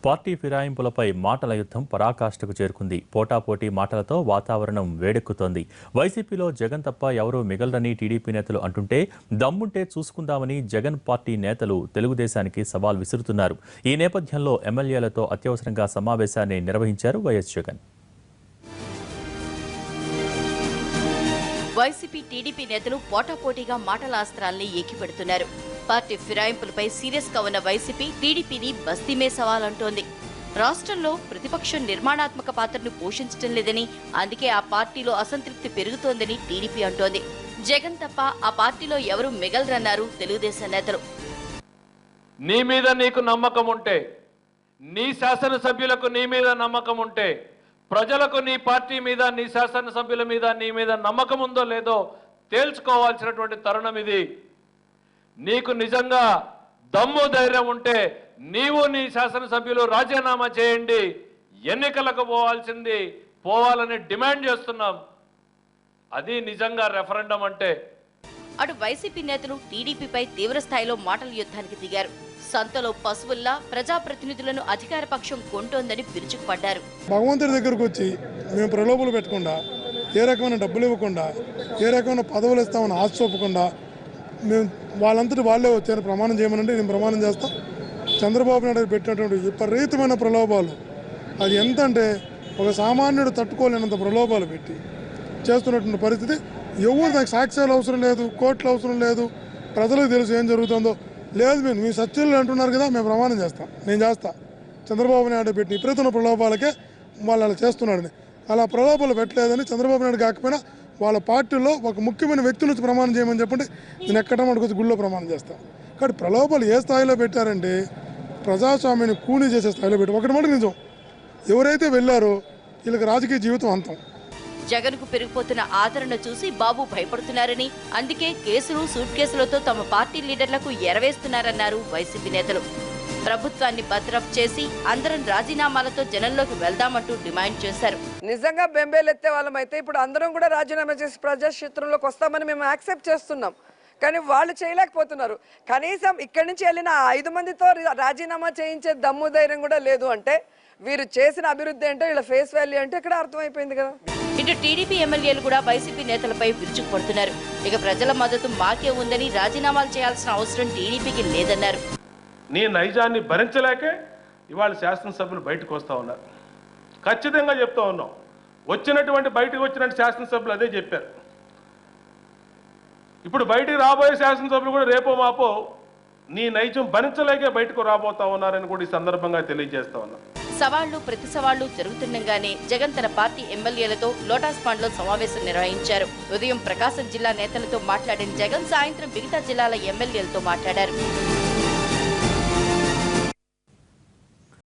Party ఫిరాయింపులపై మాటల యుద్ధం పరాకాష్ఠకు చేరుకుంది. పోటాపోటీ మాటలతో వాతావరణం వేడెక్కుతోంది. వైసీపీలో జగన్ తప్ప ఎవరూ మిగలరని టీడీపీ నేతలు అంటుంటే దమ్ముంటే చూసుకుందామని జగన్ పార్టీ నేతలు తెలుగుదేశానికి సవాల్ విసురుతున్నారు. ఈ నేపథ్యంలో ఎమ్మెల్యేలతో అత్యవసరంగా సమావేశాన్ని నిర్వహించారు వైఎస్ జగన్. వైసీపీ టీడీపీ నేతలు పోటాపోటీగా మాటల అస్త్రాల్ని ఏకిపెడుతున్నారు. పార్టీ ఫిరాయింపులపై సీరియస్ గా ఉన్న వైసీపీ టీడీపీని బస్తీమే సవాలంటోంది. రాష్ట్రంలో ప్రతిపక్షం నిర్మాణాత్మక పాత్రను పోషించడం లేదని, అందుకే ఆ పార్టీలో అసంతృప్తి పెరుగుతోందని టీడీపీ అంటోంది. జగన్ తప్ప ఆ పార్టీలో ఎవరు మిగలరన్నారు తెలుగుదేశం నేతలు. నీ మీద నీకు నమ్మకం ఉంటే, నీ శాసనసభ్యులకు నీ మీద నమ్మకం ఉంటే, ప్రజలకు నీ పార్టీ మీద, నీ శాసనసభ్యుల మీద నీ మీద నమ్మకం ఉందో లేదో తేల్చుకోవాల్సినటువంటి తరుణం ఇది. నీకు నిజంగా దమ్ము ధైర్యం ఉంటే నీవు నీ శాసనసభ్యులు రాజీనామా చేయండి, ఎన్నికలకు పోవాలని డిమాండ్ చేస్తున్నాం. అది నిజంగా రెఫరెండం అంటే. అటు వైసీపీ నేతలు టీడీపీపై తీవ్ర స్థాయిలో మాటల యుద్ధానికి దిగారు. సంతలో పశువుల్లా ప్రజాప్రతినిధులను అధికార పక్షం కొంటోందని విరుచుకుపడ్డారు. భగవంతుడి దగ్గరకు వచ్చి మేము ప్రలోభాలు పెట్టకుండా, ఏ రకమైన డబ్బులు ఇవ్వకుండా, ఏ రకమైన పదవులు ఇస్తామని ఆశ చూపకుండా మేము వాళ్ళంతటి వాళ్ళే వచ్చారు ప్రమాణం చేయమనంటే నేను ప్రమాణం చేస్తాం. చంద్రబాబు నాయుడు పెట్టినటువంటి విపరీతమైన ప్రలోభాలు, అది ఎంత అంటే ఒక సామాన్యుడు తట్టుకోలేనంత ప్రలోభాలు పెట్టి చేస్తున్నటువంటి పరిస్థితి. ఎవరు దానికి సాక్ష్యాలు అవసరం లేదు, కోర్టులు అవసరం లేదు, ప్రజలకు తెలుసు ఏం జరుగుతుందో. లేదు మేము మీ సత్యులు అంటున్నారు కదా, మేము ప్రమాణం చేస్తాం, నేను చేస్తా. చంద్రబాబు నాయుడు పెట్టి విపరీతమైన ప్రలోభాలకే వాళ్ళు అలా చేస్తున్నాడని. అలా ప్రలోభాలు పెట్టలేదని చంద్రబాబు నాయుడు కాకపోయినా వాళ్ళ పార్టీలో ఒక ముఖ్యమైన వ్యక్తి నుంచి ప్రమాణం చేయమని చెప్పండి, నేను ఎక్కడ మటుకొచ్చి గుళ్ళో ప్రమాణం చేస్తాను. కాబట్టి ప్రలోభాలు ఏ స్థాయిలో పెట్టారంటే ప్రజాస్వామ్యాన్ని కూనీ చేసే స్థాయిలో పెట్టి. ఒకటి మాట నిజం, ఎవరైతే వెళ్ళారో వీళ్ళకి రాజకీయ జీవితం అంతం. జగన్ కు పెరిగిపోతున్న ఆదరణ చూసి బాబు భయపడుతున్నారని, అందుకే కేసులు సూట్ కేసులతో తమ పార్టీ లీడర్లకు ఎరవేస్తున్నారన్నారు వైసీపీ నేతలు. ప్రభుత్వాన్ని బర్తరఫ్ చేసి అందరం రాజీనామాలతో జనంలోకి వెళ్దామంటూ డిమాండ్ చేశారు. నిజంగా బెంబేలెత్తే వాళ్ళమైతే ఇప్పుడు అందరం కూడా రాజీనామా చేసి ప్రజాక్షేత్రంలోకి వస్తామని మేము యాక్సెప్ట్ చేస్తున్నాం. కానీ వాళ్ళు చేయలేకపోతున్నారు. కనీసం ఇక్కడి నుంచి వెళ్ళిన 5 మందితో రాజీనామా చేయించే దమ్ము ధైర్యం కూడా లేదు అంటే వీరు చేసిన అభివృద్ధి ఏంటో వీళ్ళ ఫేస్ వాల్యూ అంటే ఇక్కడ అర్థమైపోయింది కదా. ఇటు టీడీపీ ఎమ్మెల్యేలు కూడా వైసీపీ నేతలపై విరుచుకుపడుతున్నారు. ఇక ప్రజల మద్దతు మాకే ఉందని రాజీనామాలు చేయాల్సిన అవసరం టీడీపీకి లేదన్నారు. నీ నైజాన్ని భరించలేకే ఇవాళ శాసనసభ్యులు బయటకు వస్తూ ఉన్నారు. ఖచ్చితంగా చెప్తా ఉన్నాం, బయటకు వచ్చినట్టు శాసనసభ్యులు అదే చెప్పారు. ఇప్పుడు బయటికి రాబోయే శాసనసభ్యులు కూడా రేపో మాపో నీ నైజం భరించలేకే బయటకు రాబోతా ఉన్నారని కూడా ఈ సందర్భంగా తెలియజేస్తా ఉన్నాం. సవాళ్లు ప్రతి సవాళ్లు జరుగుతుండగానే జగన్ తన పార్టీ ఎమ్మెల్యేలతో లోటస్ పాండ్ లో సమావేశం నిర్వహించారు. ఉదయం ప్రకాశం జిల్లా నేతలతో మాట్లాడిన జగన్ సాయంత్రం మిగతా జిల్లాల ఎమ్మెల్యేలతో మాట్లాడారు.